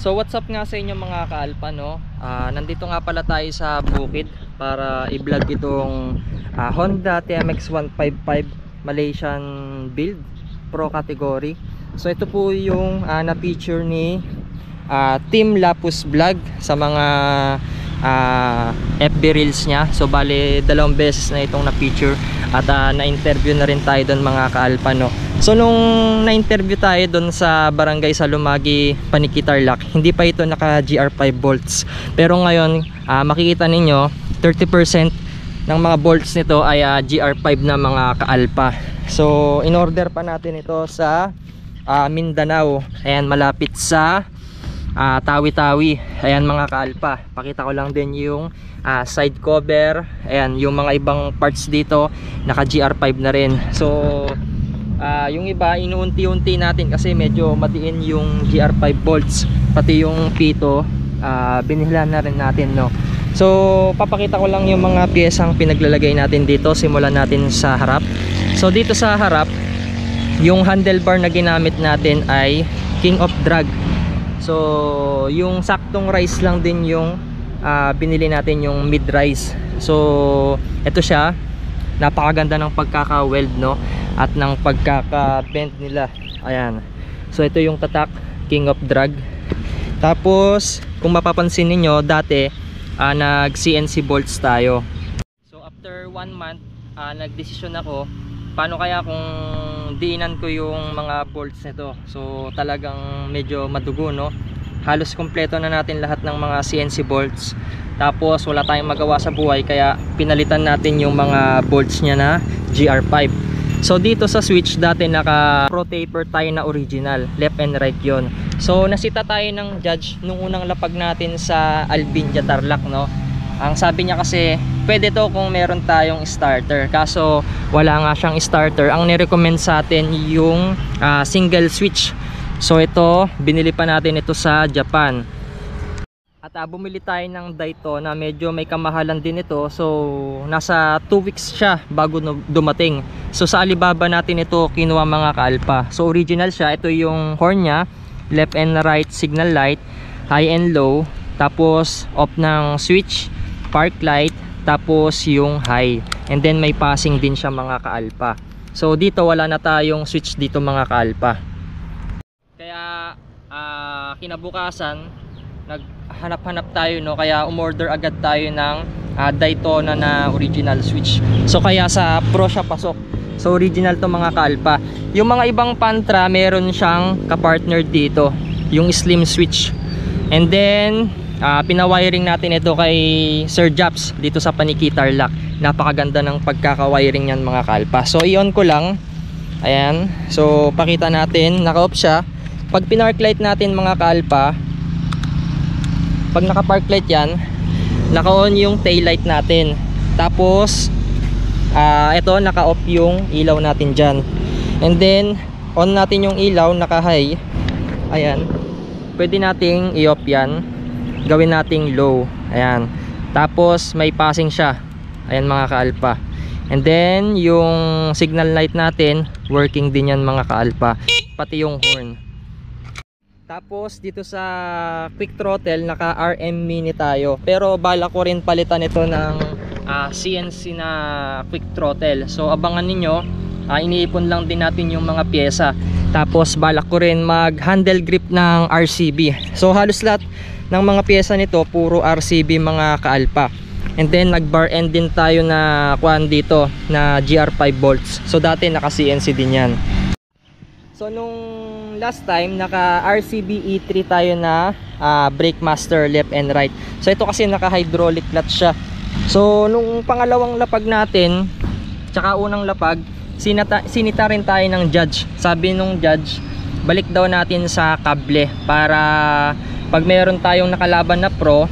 So what's up nga sa inyo mga ka-Alpha, no? Nandito nga pala tayo sa bukid para i-vlog itong Honda TMX 155 Malaysian build Pro category. So ito po yung na-feature ni Team Lapus Vlog sa mga FB Reels niya. So bale dalawang beses na itong na-feature at na-interview na rin tayo doon mga ka-Alpha, no? So nung na-interview tayo doon sa Barangay Salumagi, Paniki Tarlac, hindi pa ito naka GR5 bolts. Pero ngayon makikita ninyo 30% ng mga bolts nito ay GR5 na mga ka-Alpha. So in order pa natin ito sa Mindanao. Ayan, malapit sa Tawi-Tawi. Ayan mga ka-Alpha, pakita ko lang din yung side cover. Ayan, yung mga ibang parts dito naka GR5 na rin. So yung iba inuunti-unti natin kasi medyo madiin yung GR5 bolts, pati yung pito binihla na rin natin, no? So papakita ko lang yung mga piyesang pinaglalagay natin dito. Simulan natin sa harap. So dito sa harap, yung handlebar na ginamit natin ay King of Drag. So yung saktong rise lang din yung binili natin, yung mid rise. So ito siya, napakaganda ng pagkaka-weld, no? At ng pagkaka-bend nila. Ayan. So ito yung tatak, King of Drag. Tapos kung mapapansin niyo, dati nag CNC bolts tayo. So after 1 month, nagdesisyon ako, paano kaya kung diinan ko yung mga bolts nito. So talagang medyo madugo, no? Halos kompleto na natin lahat ng mga CNC bolts. Tapos wala tayong magawa sa buhay, kaya pinalitan natin yung mga bolts niya na GR5. So dito sa switch, dati naka pro taper tayo na original, left and right yon. So nasita tayo ng judge nung unang lapag natin sa Albindia Tarlac, no? Ang sabi niya kasi pwede to kung meron tayong starter, kaso wala nga siyang starter. Ang nirecommend sa atin yung single switch. So ito, binili pa natin ito sa Japan. At bumili tayo ng Daytona, medyo may kamahalan din ito. So nasa 2 weeks siya bago dumating. So sa Alibaba natin ito kinuha mga ka-Alpha. So original siya. Ito yung horn nya, left and right signal light, high and low, tapos off ng switch, park light, tapos yung high, and then may passing din siya mga ka-Alpha. So dito wala na tayong switch dito mga ka-Alpha. Kaya kinabukasan naghanap-hanap tayo, no? Kaya umorder agad tayo ng Daytona na original switch. So kaya sa Pro siya pasok. So original to mga ka-Alpha. Yung mga ibang Pantra meron siyang kapartner dito, yung slim switch. And then pinawiring natin ito kay Sir Japs dito sa Paniki Tarlac. Napakaganda ng pagkaka-wiring niyan mga ka-Alpha. So i-on ko lang. Ayan. So pakita natin, naka-off siya. Pag pinark light natin mga ka-Alpha, pag naka-park light yan, naka-on yung tail light natin. Tapos ito, naka-off yung ilaw natin dyan. And then on natin yung ilaw, naka-high. Ayan, pwede nating i-off yan, gawin nating low. Ayan, tapos may passing siya. Ayan mga ka-Alpha. And then yung signal light natin, working din yan mga ka-Alpha, pati yung horn. Tapos dito sa quick throttle, naka RM mini tayo. Pero bala ko rin palitan ito ng CNC na quick throttle. So abangan ninyo, iniipon lang din natin yung mga pyesa. Tapos balak ko rin mag handle grip ng RCB. So halos lahat ng mga pyesa nito puro RCB mga ka-Alpha. And then nag bar end din tayo na kuan dito na GR5 bolts. So dati naka CNC din yan. So nung last time naka RCB E3 tayo na brake master left and right. So ito kasi naka hydraulic clutch siya. So nung pangalawang lapag natin tsaka unang lapag, sinita rin tayo ng judge. Sabi nung judge, balik daw natin sa kable para pag meron tayong nakalaban na pro,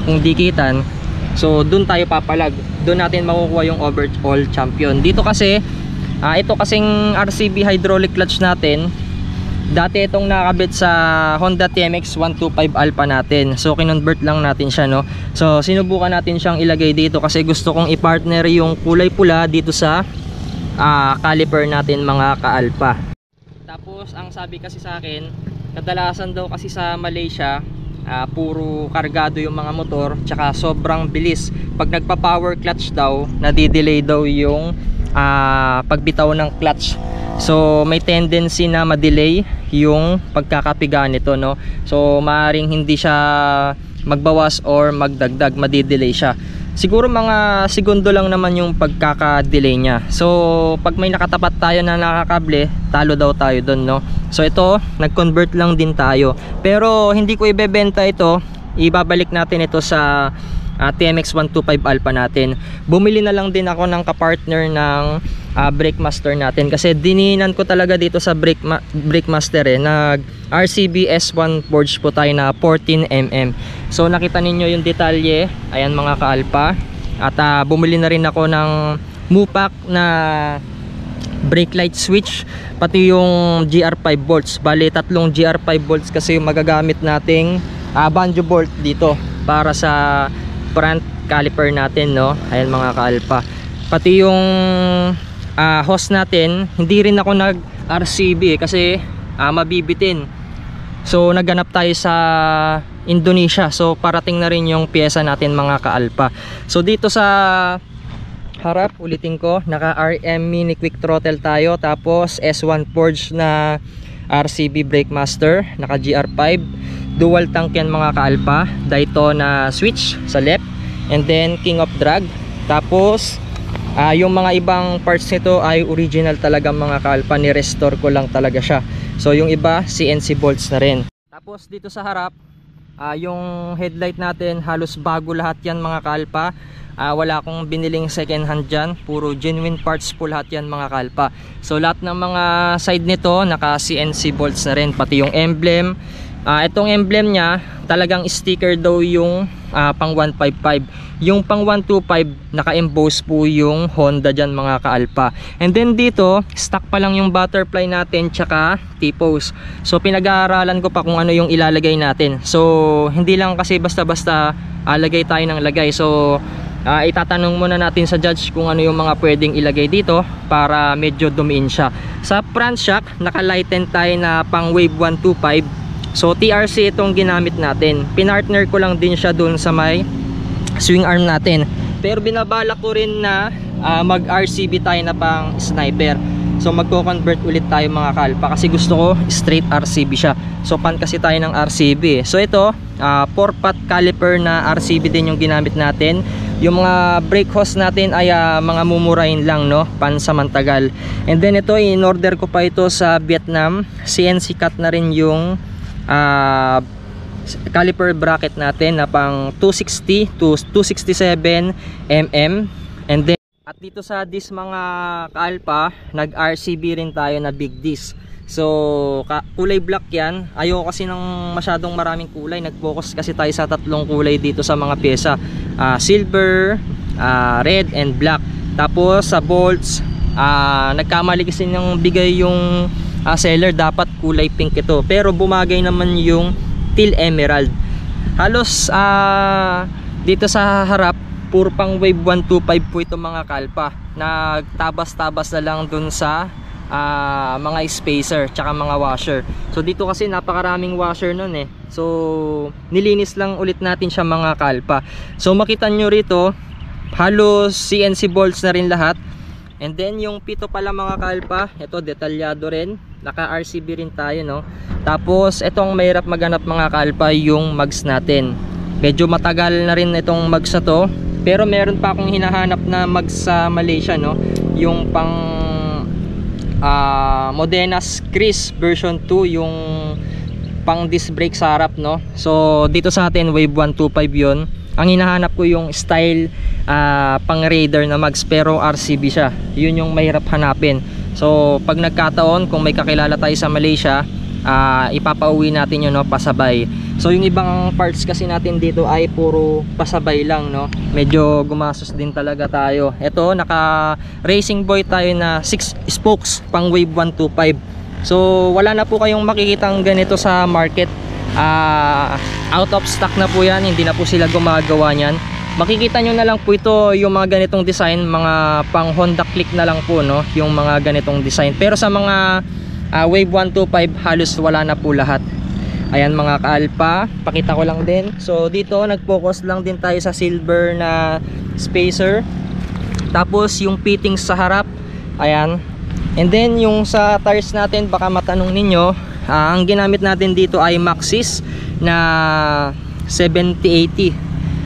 kung dikitan, so dun tayo papalag, dun natin makukuha yung overall champion. Dito kasi ito kasing RCB hydraulic clutch natin, dati itong nakabit sa Honda TMX 125 Alpha natin. So kinonvert lang natin siya, no? So sinubukan natin siyang ilagay dito kasi gusto kong i-partner yung kulay pula dito sa caliper natin mga ka-Alpha. Tapos ang sabi kasi sa akin, kadalasan daw kasi sa Malaysia puro kargado yung mga motor, tsaka sobrang bilis. Pag nagpa power clutch daw, nadidelay daw yung pagbitaw ng clutch. So may tendency na ma-delay yung pagkakapiga nito, no? So maaaring hindi siya magbawas or magdagdag, madidelay siya. Siguro mga segundo lang naman yung pagkaka-delay niya. So pag may nakatapat tayo na nakakable, talo daw tayo doon, no? So ito, nag-convert lang din tayo. Pero hindi ko ibebenta ito. Ibabalik natin ito sa TMX 125 Alpha natin. Bumili na lang din ako ng kapartner ng brake master natin, kasi dininan ko talaga dito sa brake master nag RCB S1 forge po tayo na 14mm. So nakita ninyo yung detalye, ayan mga ka-Alpha. At bumili na rin ako ng Mupac na brake light switch, pati yung GR5 bolts. Bali tatlong GR5 bolts kasi yung magagamit nating banjo bolt dito para sa front caliper natin, no? Ayan mga ka-Alpha. Pati yung hose natin, hindi rin ako nag RCB kasi mabibitin. So nagganap tayo sa Indonesia, so parating na rin yung pyesa natin mga ka-Alpha. So dito sa harap, ulitin ko, naka RM mini quick throttle tayo, tapos S1 forge na RCB brake master, naka GR5 dual tank yan mga ka-Alpha. Daytona switch sa left, and then king of drag. Tapos yung mga ibang parts nito ay original talaga mga ka-Alpha, ni-restore ko lang talaga siya. So yung iba CNC bolts na rin. Tapos dito sa harap, yung headlight natin halos bago lahat yan mga ka-Alpha. Wala akong biniling second hand dyan, puro genuine parts po lahat yan mga ka-Alpha. So lahat ng mga side nito naka CNC bolts na rin, pati yung emblem. Itong emblem nya talagang sticker daw yung pang 155. Yung pang 125 naka-emboss po yung Honda dyan mga ka-Alpha. And then dito stock pa lang yung butterfly natin tsaka T-pose. So pinag-aaralan ko pa kung ano yung ilalagay natin. So hindi lang kasi basta-basta lagay tayo ng lagay. So itatanong muna natin sa judge kung ano yung mga pwedeng ilagay dito para medyo dumiin siya. Sa front shock naka-lighten tayo na pang wave 125. So TRC itong ginamit natin. Pinartner ko lang din siya dun sa may swing arm natin. Pero binabalak ko rin na mag RCB tayo na pang sniper. So magko-convert ulit tayo mga ka-Alpha kasi gusto ko straight RCB siya. So pan kasi tayo ng RCB. So ito 4-pot caliper na RCB din yung ginamit natin. Yung mga brake hose natin ay mga mumurahin lang, no, pansamantagal. And then ito in order ko pa ito sa Vietnam. CNC cut na rin yung caliper bracket natin na pang 260 to 267 mm. And then at dito sa disc mga ka-Alpha, nag RCB rin tayo na big disc. So kulay black yan. Ayoko kasi ng masyadong maraming kulay, nag-focus kasi tayo sa tatlong kulay dito sa mga pyesa, silver, red and black. Tapos sa bolts, nagkamali kasi ng bigay yung seller, dapat kulay pink ito, pero bumagay naman yung teal emerald. Halos dito sa harap puro pang wave 125 po ito mga ka-Alpha. Nagtabas-tabas na lang dun sa mga spacer tsaka mga washer. So dito kasi napakaraming washer nun so nilinis lang ulit natin siya mga ka-Alpha. So makita nyo rito halos CNC bolts na rin lahat. And then yung pito pala mga ka-Alpha, ito detalyado rin, naka RCB rin tayo, no. Tapos itong mahirap maghanap mga ka-Alpha, yung mags natin. Medyo matagal na rin itong mags na to, pero meron pa akong hinahanap na mags sa Malaysia, no. Yung pang Modenas Chris version 2, yung pang disc brake sa harap, no. So dito sa atin wave 125 yon. Ang hinahanap ko yung style pang Raider na mags, pero RCB siya. Yun yung mahirap hanapin. So pag nagkataon, kung may kakilala tayo sa Malaysia, ipapauwi natin yun, no, pasabay. So yung ibang parts kasi natin dito ay puro pasabay lang, no. Medyo gumasos din talaga tayo. Ito naka Racing Boy tayo na 6 spokes pang wave 125. So wala na po kayong makikitang ganito sa market. Out of stock na po yan, hindi na po sila gumagawa niyan. Makikita nyo na lang po ito, yung mga ganitong design, mga pang Honda Click na lang po, no, yung mga ganitong design. Pero sa mga wave 125 halos wala na po lahat. Ayan mga kaalpa, pakita ko lang din. So dito nag-focus lang din tayo sa silver na spacer. Tapos yung fittings sa harap, ayan. And then yung sa tires natin, baka matanong ninyo, ang ginamit natin dito ay Maxxis na 7080.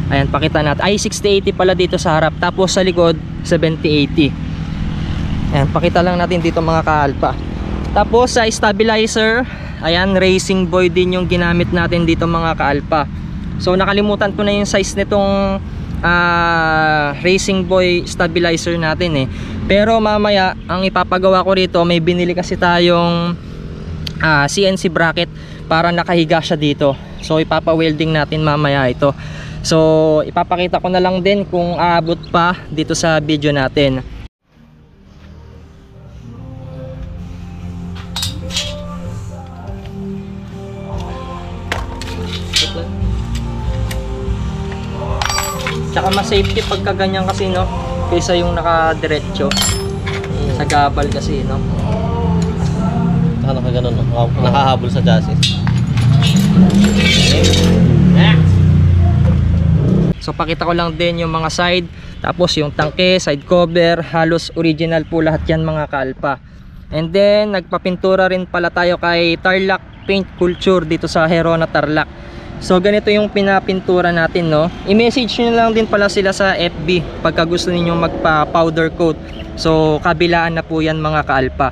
Ayan, pakita natin. Ay 6080 pala dito sa harap. Tapos sa likod 7080. Ayan, pakita lang natin dito mga kaalpa. Tapos sa stabilizer, ayan, Racing Boy din yung ginamit natin dito mga kaalpa. So nakalimutan ko na yung size nitong Racing Boy stabilizer natin pero mamaya ang ipapagawa ko rito, may binili kasi tayong CNC bracket para nakahiga siya dito. So ipapa-welding natin mamaya ito. So ipapakita ko na lang din kung aabot pa dito sa video natin. Tsaka mas safety pagka ganyan kasi, no, kaysa yung nakadiretso sa gabal kasi, no. Saka nakaganon, no? Nakahabol sa chassis. So pakita ko lang din yung mga side, tapos yung tangke, side cover, halos original po lahat yan mga kaalpa. And then nagpapintura rin pala tayo kay Tarlac Paint Culture dito sa Herona Tarlac. So ganito yung pinapintura natin, no. I-message nyo lang din pala sila sa FB pagka gusto ninyong magpa powder coat. So kabilaan na po yan mga kaalpa.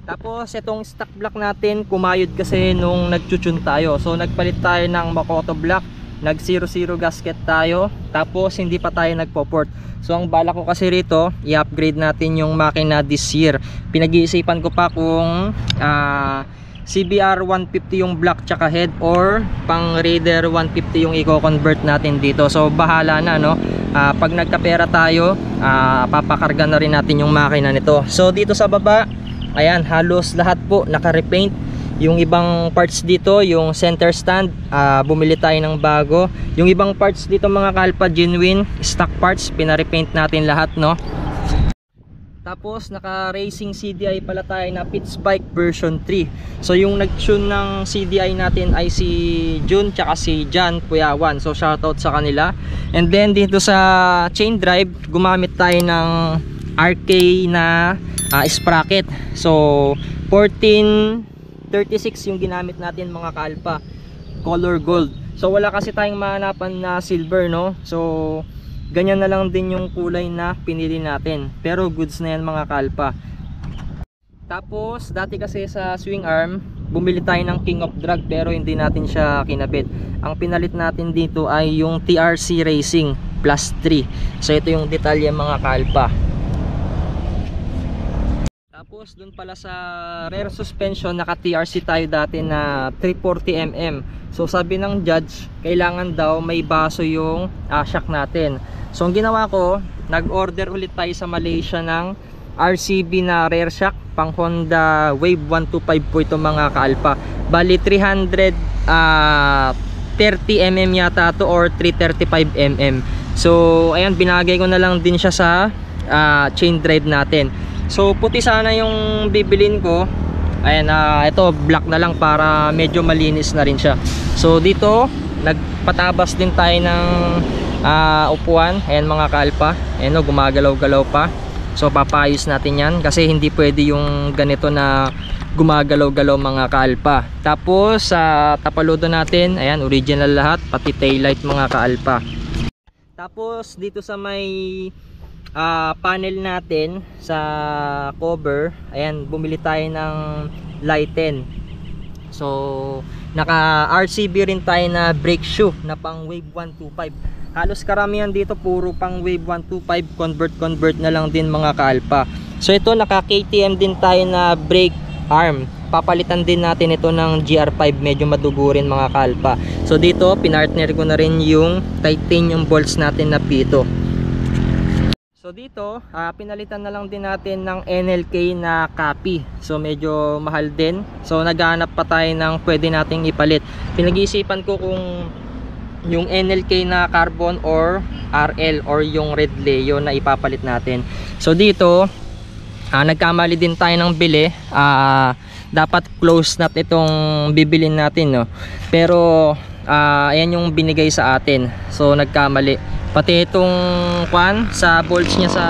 Tapos itong stock block natin, kumayod kasi nung nagchuchun tayo. So nagpalit tayo ng Makoto block, nag 00 gasket tayo, tapos hindi pa tayo nagpo-port. So ang bala ko kasi rito, i-upgrade natin yung makina this year. Pinag-iisipan ko pa kung CBR 150 yung block tsaka head, or pang Raider 150 yung i-convert natin dito. So bahala na, no. Pag nagkapera tayo, papakarga na rin natin yung makina nito. So dito sa baba, ayan, halos lahat po naka-repaint. Yung ibang parts dito, yung center stand, bumili tayo ng bago. Yung ibang parts dito mga kaalpa, genuine stock parts, pina-repaint natin lahat, no. Tapos naka racing CDI pala tayo na Pitts Bike version 3. So yung nag-tune ng CDI natin ay si Jun tsaka si Jan Puyawan. So shoutout sa kanila. And then dito sa chain drive, gumamit tayo ng RK na sprocket. So 1436 yung ginamit natin mga kaalpa, color gold. So wala kasi tayong mahanapan na silver, no. So ganyan na lang din yung kulay na pinili natin, pero goods na yan mga kaalpa. Tapos dati kasi sa swing arm, bumili tayo ng King of Drag pero hindi natin siya kinabit. Ang pinalit natin dito ay yung TRC Racing plus 3. So ito yung detalye mga kaalpa. Tapos dun pala sa rear suspension, naka TRC tayo dati na 340mm. So sabi ng judge, kailangan daw may baso yung shock natin. So ang ginawa ko, nag-order ulit tayo sa Malaysia ng RCB na rear shock pang Honda Wave 125 po ito mga kaalpa. Bali 330mm yata to, or 335mm. So ayan, binagay ko na lang din siya sa chain drive natin. So puti sana yung bibilin ko. Ayan, ito black na lang para medyo malinis na rin siya. So dito nagpatabas din tayo ng upuan. Ayan mga kaalpa, ayan, gumagalaw-galaw pa. So papayos natin yan kasi hindi pwede yung ganito na gumagalaw-galaw mga kaalpa. Tapos sa tapaludo natin, ayan, original lahat, pati taillight mga kaalpa. Tapos dito sa may panel natin sa cover, ayan, bumili tayo ng lighten. So naka RCB rin tayo na brake shoe na pang Wave 125. Halos karamihan dito puro pang Wave 125, convert na lang din mga kaalpa. So ito naka KTM din tayo na brake arm. Papalitan din natin ito ng GR5, medyo madugo rin mga kaalpa. So dito pinartner ko na rin yung titanium bolts natin na pito. So dito, pinalitan na lang din natin ng NLK na copy. So medyo mahal din. So naghahanap pa tayo ng pwede nating ipalit. Pinag-iisipan ko kung yung NLK na carbon or RL or yung red Leo na ipapalit natin. So dito, nagkamali din tayo ng bili. dapat close nut itong bibilin natin, no. Pero ayan yung binigay sa atin, so nagkamali. Pati itong sa bolts niya sa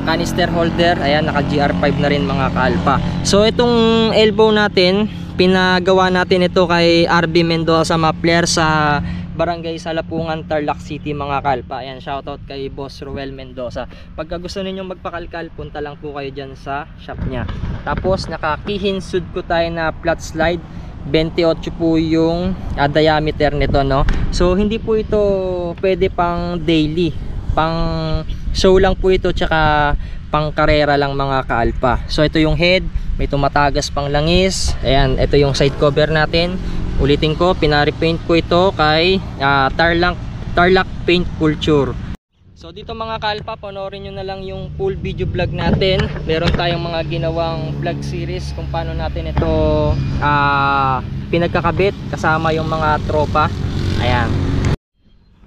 canister holder, ayan, naka GR5 na rin mga ka-alpha. So itong elbow natin, pinagawa natin ito kay RB Mendoza Mapler sa Barangay Salapungan, Tarlac City mga ka-alpha. Ayan, shoutout kay Boss Ruel Mendoza. Pagka gusto ninyong magpakalkal, punta lang po kayo dyan sa shop niya. Tapos naka Kihinsud ko tayo na flat slide, 28 po yung diameter nito, no. So hindi po ito pwede pang daily, pang show lang po ito, tsaka pang karera lang mga ka-alpha. So ito yung head, may tumatagas pang langis. Ayan, ito yung side cover natin. Ulitin ko, pinarepaint ko ito kay Tarlac Paint Culture. So dito mga ka-alpha, panoorin nyo na lang yung full video vlog natin. Meron tayong mga ginawang vlog series kung paano natin ito pinagkakabit kasama yung mga tropa. Ayan.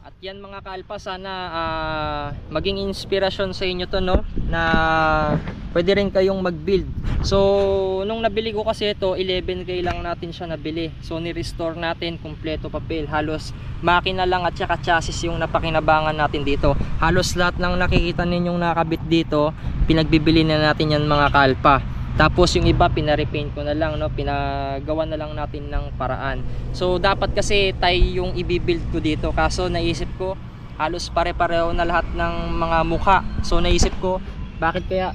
At yan mga ka-alpha, sana maging inspirasyon sa inyo to, no, na pwede rin kayong mag-build. So nung nabili ko kasi ito, 11K lang natin siya nabili. So ni-restore natin, kompleto papel, halos makina lang at saka chassis yung napakinabangan natin dito. Halos lahat ng nakikita ninyong nakabit dito, pinagbibili na natin yan mga ka-alpha. Tapos yung iba pinarepaint ko na lang, no, pinagawa na lang natin ng paraan. So dapat kasi tayo yung i-build ko dito, kaso naisip ko halos pare-pareho na lahat ng mga mukha. So naisip ko, bakit kaya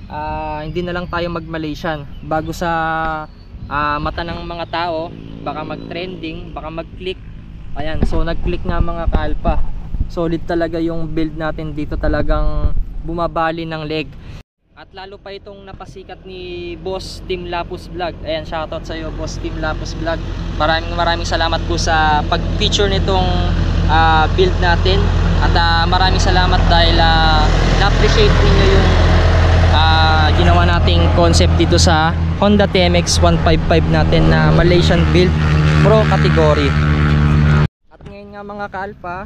hindi na lang tayo mag-Malaysian bago sa mata ng mga tao, baka mag-trending, baka mag-click. Ayan, so nag-click nga mga ka-alpha. Solid talaga yung build natin dito, talagang bumabali ng leg. At lalo pa itong napasikat ni Boss Team Lapus Vlog. Ayan, shoutout sa iyo Boss Team Lapus Vlog. Maraming salamat po sa pag-feature nitong build natin. At maraming salamat dahil na-appreciate niyo yung ginawa nating concept dito sa Honda TMX 155 natin na Malaysian build pro category. At ngayon nga mga ka-alpha,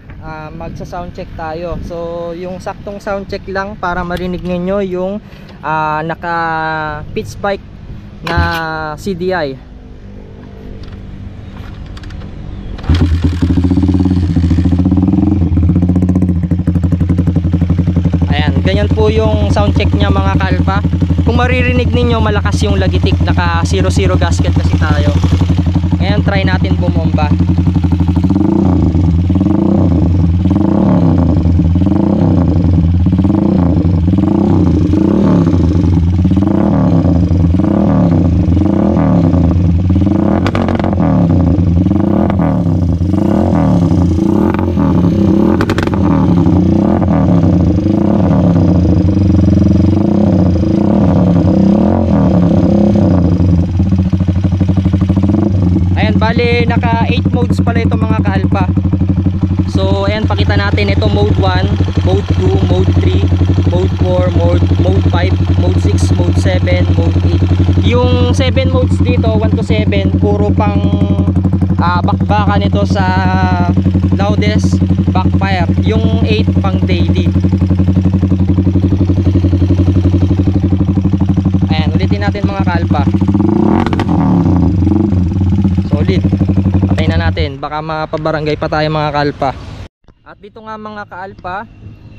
magsa sound check tayo. So yung saktong sound check lang para marinig ninyo yung naka pitch bike na CDI. Ganyan po yung sound check niya mga ka-alpha. Kung maririnig ninyo, malakas yung lagitik, naka 00 gasket kasi tayo. Ngayon try natin bumomba. Bali naka 8 modes pala ito mga ka-alpha. So ayan, pakita natin ito: mode 1, mode 2, mode 3, mode 4, mode 5, mode 6, mode 7, mode 8. Yung 7 modes dito, 1 to 7, puro pang bakbakan nito sa loudest backfire. Yung 8 pang daily. Ayan, ulitin natin mga ka-alpha. Solid. Patay na natin, baka mapabarangay pa tayo mga ka-alpha. At dito nga mga ka-alpha,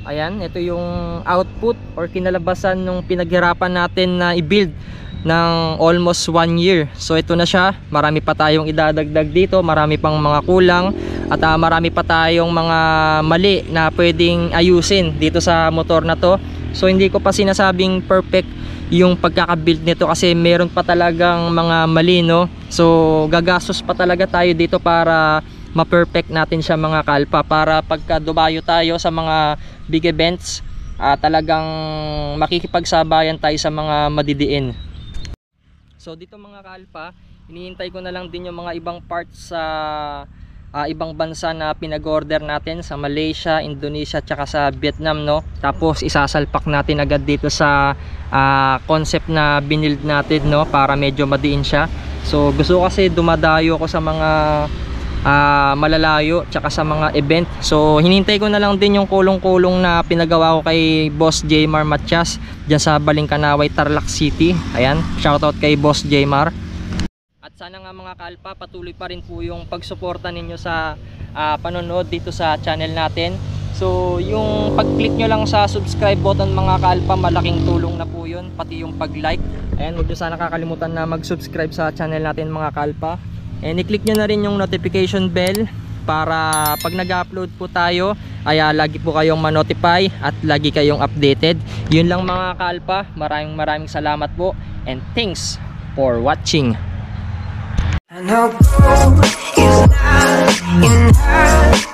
ayan, ito yung output or kinalabasan nung pinaghirapan natin na i-build ng almost 1 year. So ito na siya. Marami pa tayong idadagdag dito, marami pang mga kulang, at marami pa tayong mga mali na pwedeng ayusin dito sa motor na to. So hindi ko pa sinasabing perfect yung pagkakabuild nito kasi meron pa talagang mga mali, no. So gagastos pa talaga tayo dito para ma-perfect natin siya mga ka-alpha, para pagka dumayo tayo sa mga big events, talagang makikipagsabayan tayo sa mga madidiin. So dito mga ka-alpha, hinihintay ko na lang din yung mga ibang parts sa ibang bansa na pinag-order natin sa Malaysia, Indonesia, tsaka sa Vietnam, no. Tapos isasalpak natin agad dito sa concept na binild natin, no, para medyo madiin siya. So gusto ko kasi dumadayo ko sa mga malalayo tsaka sa mga event. So hinintay ko na lang din yung kulong-kulong na pinagawa ko kay Boss Jmar Matias dyan sa Balingkanaway, Tarlac City. Ayan, shoutout kay Boss Jmar. At sana nga mga kalpa, patuloy pa rin po yung pagsuporta ninyo sa panonood dito sa channel natin. So yung pag-click nyo lang sa subscribe button mga kalpa, malaking tulong na po yun, pati yung pag-like. Ayan, huwag nyo sana kakalimutan na mag-subscribe sa channel natin mga kalpa. And i-click nyo na rin yung notification bell para pag nag-upload po tayo ay lagi po kayong ma-notify at lagi kayong updated. Yun lang mga kalpa, maraming salamat po and thanks for watching. I know gold is not enough.